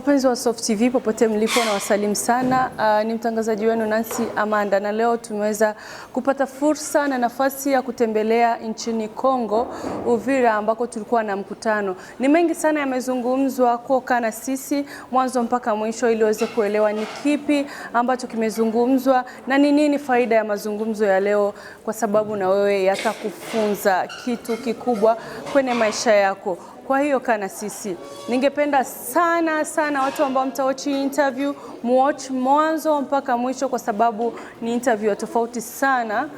Wapenzi wa Soft TV popote mlipo na wasalimu sana. Ni mtangazaji wenu Nancy Amanda, na leo tumeweza kupata fursa na nafasi ya kutembelea nchini Kongo, Uvira, ambako tulikuwa na mkutano. Ni mengi sana yamezungumzwa, kuoka na sisi mwanzo mpaka mwisho ili uweze kuelewa ni kipi ambacho kimezungumzwa na ni nini faida ya mazungumzo ya leo, kwa sababu na wewe yatakufunza kitu kikubwa kwenye maisha yako. Kwa hiyo kana sisi, ningependa sana watu ambao mtawatch interview muwatch mwanzo mpaka mwisho, kwa sababu ni interview tofauti sana.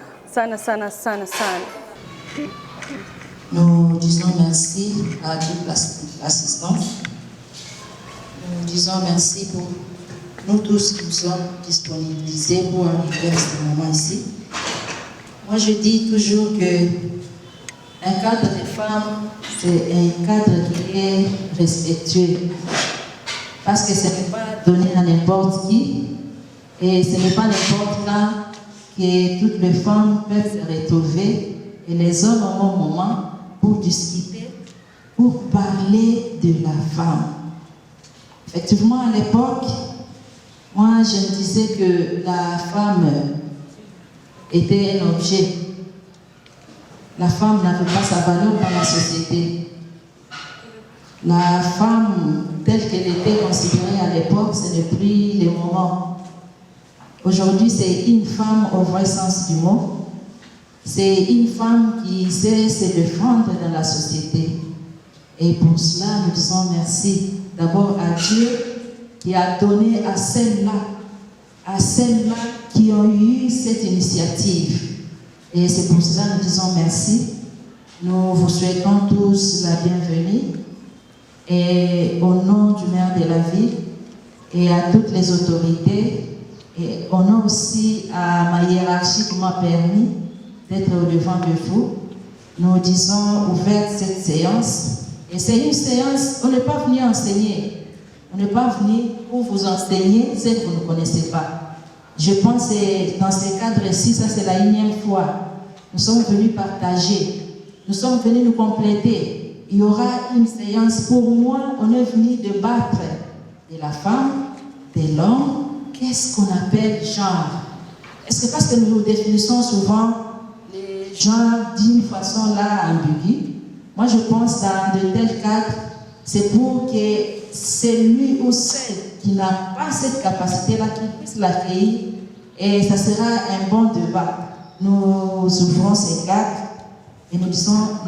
Nous disons merci à toute l'assistance. Nous disons merci pour nous tous qui nous sommes disponibilisés pour arriver à ce moment ici. Moi, je dis toujours que un cadre de femme, c'est un cadre qui est respectueux. Parce que ce n'est pas donné à n'importe qui. Et ce n'est pas n'importe quand que toutes les femmes peuvent se retrouver et les hommes au bon moment pour discuter, pour parler de la femme. Effectivement, à l'époque, moi je me disais que la femme était un objet. La femme n'avait pas sa valeur dans la société. La femme, telle qu'elle était considérée à l'époque, ce n'est plus le moment. Aujourd'hui, c'est une femme au vrai sens du mot. C'est une femme qui sait se défendre dans la société. Et pour cela, nous disons merci d'abord à Dieu qui a donné à celles-là qui ont eu cette initiative. Et c'est pour cela que nous disons merci. Nous vous souhaitons tous la bienvenue. Et au nom du maire de la ville et à toutes les autorités, et au nom aussi à ma hiérarchie qui m'a permis d'être au-devant de vous, nous disons ouverte cette séance. Et c'est une séance, on n'est pas venu enseigner. On n'est pas venu pour vous enseigner ce que vous ne connaissez pas. Je pense que dans ce cadre-ci, ça c'est la 1e fois. Nous sommes venus partager. Nous sommes venus nous compléter. Il y aura une séance. Pour moi, on est venu débattre de la femme, de l'homme. Qu'est-ce qu'on appelle genre? Est-ce que parce que nous définissons souvent les genres d'une façon là ambiguë? Moi, je pense dans de tels cadres, c'est pour que celui ou celle qui n'a pas cette capacité-là, qui puisse l'accueillir, et ça sera un bon débat. Nous ouvrons ces cadres et nous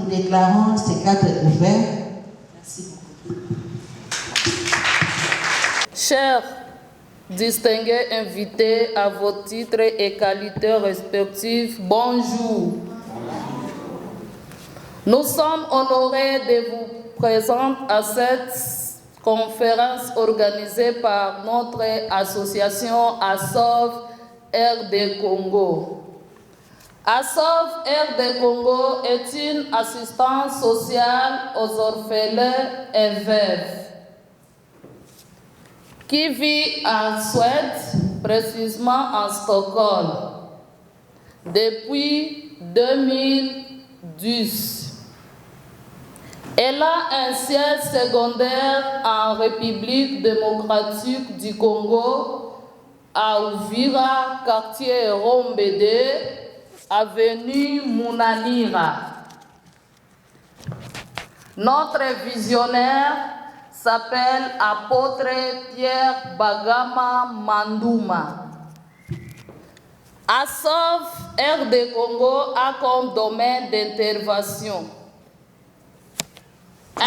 déclarons ces cadres ouverts. Merci beaucoup. Chers distingués invités à vos titres et qualités respectifs, bonjour. Nous sommes honorés de vous présenter à cette conférence organisée par notre association ASOV RD Congo. ASOV RD Congo est une assistance sociale aux orphelins et veuves qui vit en Suède, précisément en Stockholm, depuis 2010. Elle a un siège secondaire en République démocratique du Congo, à Uvira, quartier Rombede, avenue Munanira. Notre visionnaire s'appelle Apôtre Pierre Bagama Mandouma. ASOV RD Congo a comme domaine d'intervention 1.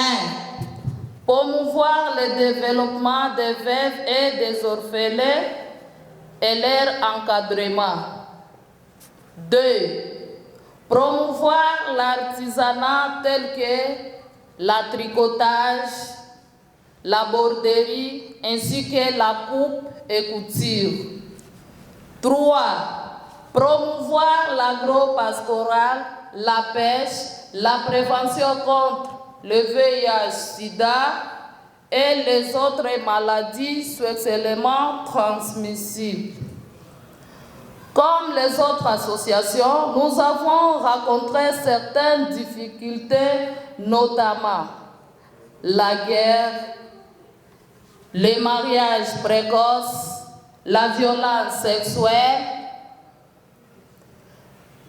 Promouvoir le développement des veuves et des orphelins et leur encadrement. 2. Promouvoir l'artisanat tel que la tricotage, la broderie ainsi que la coupe et couture. 3. Promouvoir l'agro-pastoral, la pêche, la prévention contre le VIH-Sida et les autres maladies sexuellement transmissibles. Comme les autres associations, nous avons rencontré certaines difficultés, notamment la guerre, les mariages précoces, la violence sexuelle,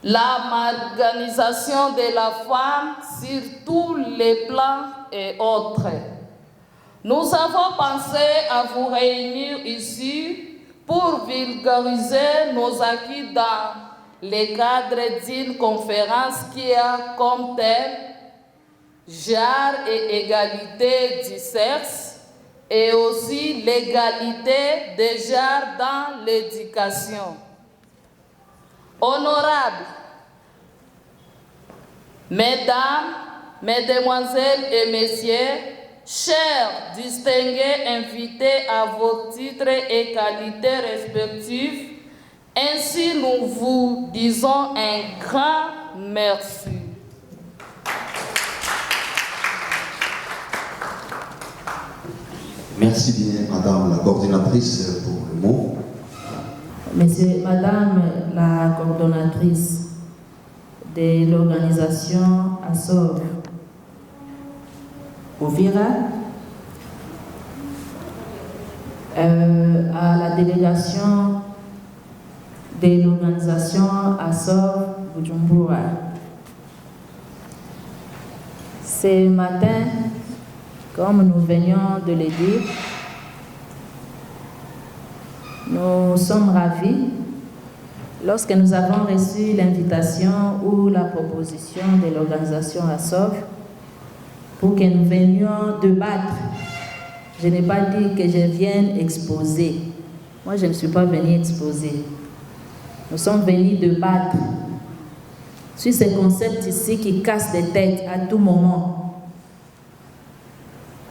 la marginalisation de la femme sur tous les plans et autres. Nous avons pensé à vous réunir ici pour vulgariser nos acquis dans le cadre d'une conférence qui a comme thème genre et égalité du sexe et aussi l'égalité des genres dans l'éducation. Honorables, mesdames, mesdemoiselles et messieurs, chers distingués invités à vos titres et qualités respectifs, ainsi nous vous disons un grand merci. Merci bien, Madame la coordinatrice, pour le mot. Madame la coordonnatrice de l'organisation ASOV Uvira, à la délégation de l'organisation ASOV Bujumbura. Ce matin, comme nous venions de le dire, nous sommes ravis lorsque nous avons reçu l'invitation ou la proposition de l'organisation ASOV pour que nous venions débattre. Je n'ai pas dit que je vienne exposer. Moi, je ne suis pas venue exposer. Nous sommes venus débattre sur ces concepts ici qui cassent des têtes à tout moment.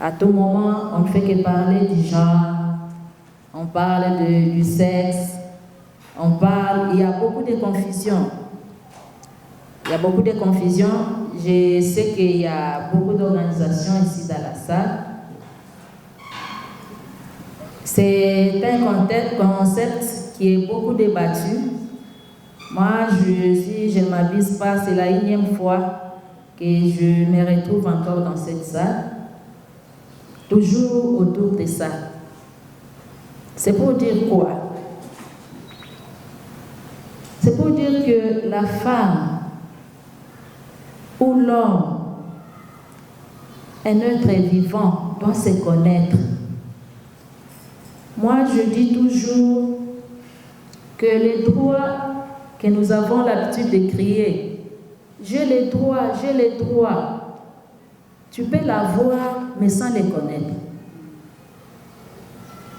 À tout moment, on ne fait que parler du genre, on parle du sexe, il y a beaucoup de confusion. Il y a beaucoup de confusion. Je sais qu'il y a beaucoup d'organisations ici dans la salle. C'est un concept qui est beaucoup débattu. Moi, je ne m'abuse pas, c'est la énième fois que je me retrouve encore dans cette salle, toujours autour de ça. C'est pour dire quoi? C'est pour dire que la femme ou l'homme, un être vivant, doit se connaître. Moi, je dis toujours que les droits que nous avons l'habitude de crier, j'ai les droits, j'ai les droits, tu peux l'avoir, mais sans les connaître.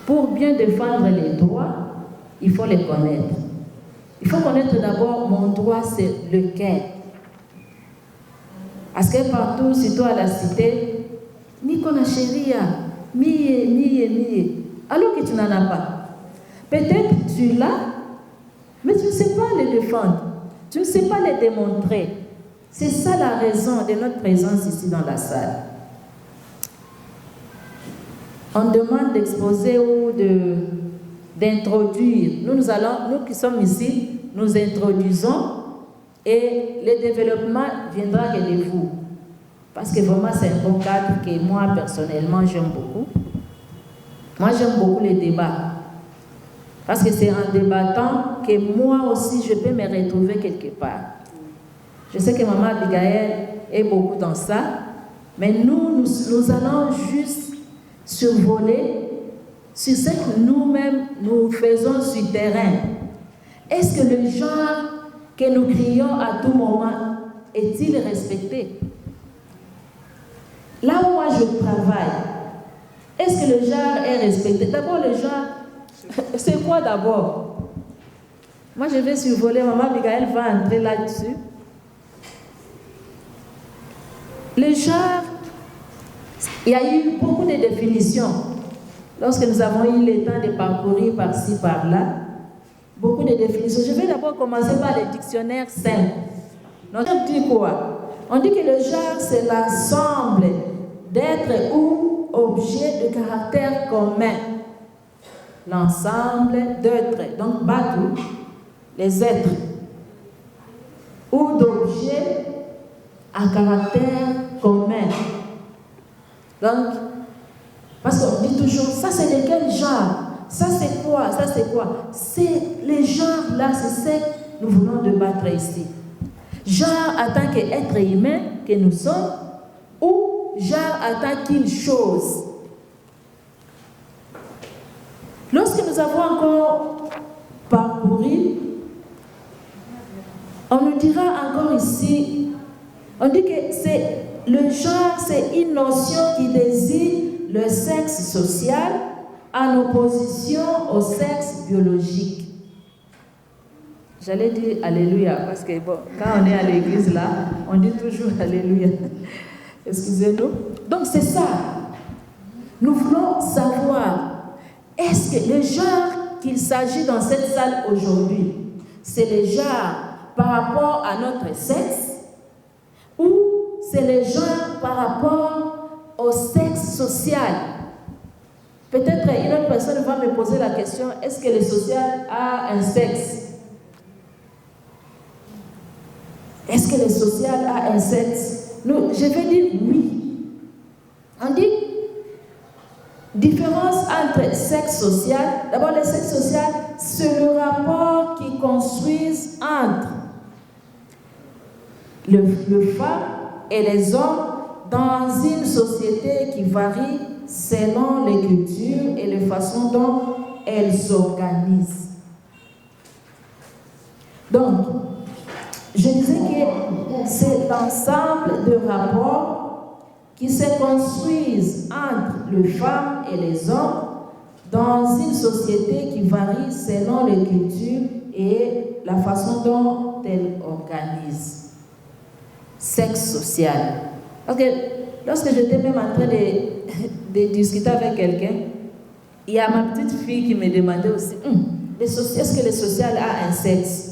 Pour bien défendre les droits, il faut les connaître. Il faut connaître d'abord mon droit, c'est lequel. Parce que partout, surtout à la cité, Niko na sheria, mie, alors que tu n'en as pas. Peut-être tu l'as, mais tu ne sais pas les défendre, tu ne sais pas les démontrer. C'est ça la raison de notre présence ici dans la salle. On demande d'exposer ou d'introduire. Nous qui sommes ici, nous introduisons et le développement viendra que de vous. Parce que vraiment, c'est un bon cadre que moi, personnellement, j'aime beaucoup. Moi, j'aime beaucoup les débats. Parce que c'est en débattant que moi aussi, je peux me retrouver quelque part. Je sais que Maman Abigail est beaucoup dans ça, mais nous allons juste survoler sur ce que nous-mêmes nous faisons sur le terrain. Est-ce que le genre que nous crions à tout moment est-il respecté? Là où moi je travaille, est-ce que le genre est respecté? D'abord, le genre, c'est quoi d'abord? Moi je vais survoler, Maman Abigail va entrer là-dessus. Le genre, il y a eu beaucoup de définitions. Lorsque nous avons eu le temps de parcourir par-ci, par-là, beaucoup de définitions. Je vais d'abord commencer par les dictionnaires simples. Donc, on dit quoi? On dit que le genre, c'est l'ensemble d'êtres ou objets de caractère commun. L'ensemble d'êtres, donc Batu, les êtres, ou d'objets à caractère commun. Donc, parce qu'on dit toujours, ça c'est de quel genre? Ça c'est quoi? Ça c'est quoi? C'est les genres là, c'est ce que nous voulons débattre ici. Genre en tant qu'être humain que nous sommes, ou genre en tant qu'une chose. Lorsque nous avons encore parcouru, on nous dira encore ici, on dit que c'est le genre, c'est une notion qui désigne le sexe social en opposition au sexe biologique. J'allais dire Alléluia, parce que bon, quand on est à l'église là, on dit toujours Alléluia. Excusez-nous. Donc c'est ça. Nous voulons savoir, est-ce que le genre qu'il s'agit dans cette salle aujourd'hui, c'est le genre par rapport à notre sexe, ou c'est le genre par rapport au sexe social? Peut-être une autre personne va me poser la question, est-ce que le social a un sexe? Est-ce que le social a un sexe? Nous, je vais dire oui. On dit différence entre sexe social. D'abord, le sexe social, c'est le rapport qui construise entre le femme et les hommes dans une société qui varie selon les cultures et les façons dont elles s'organisent. Donc, je disais que c'est l'ensemble de rapports qui se construisent entre les femmes et les hommes dans une société qui varie selon les cultures et la façon dont elles organisent. Sexe social. Parce que lorsque j'étais même en train de discuter avec quelqu'un, il y a ma petite fille qui me demandait aussi, est-ce que le social a un sexe?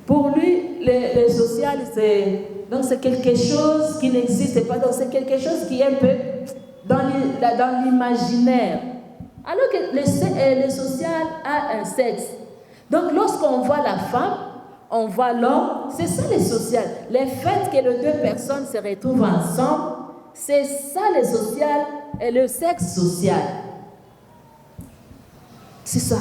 Pour lui, le social, c'est quelque chose qui n'existe pas. Donc, c'est quelque chose qui est un peu dans l'imaginaire. Alors que le social a un sexe. Donc, lorsqu'on voit la femme, on voit l'homme, c'est ça le social. Le fait que les deux personnes se retrouvent ensemble, c'est ça le social et le sexe social. C'est ça.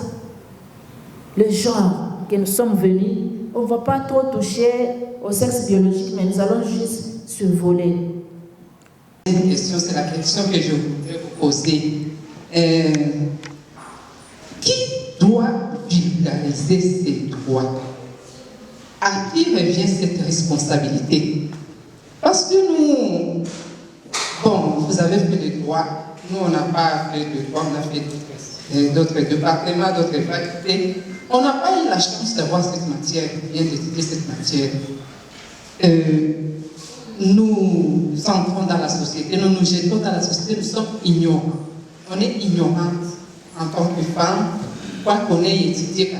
Le genre que nous sommes venus. On ne va pas trop toucher au sexe biologique, mais nous allons juste survoler. Une question, c'est la question que je voudrais vous poser. Qui doit vulgariser ces droits? À qui revient cette responsabilité? Parce que nous, bon, vous avez fait des droits, nous on n'a pas fait de droits, on a fait d'autres départements, d'autres facultés. On n'a pas eu la chance d'avoir cette matière, bien d'étudier cette matière. Nous entrons dans la société, nous nous jetons dans la société, nous sommes ignorants. On est ignorantes en tant que femmes, quoi qu'on ait étudié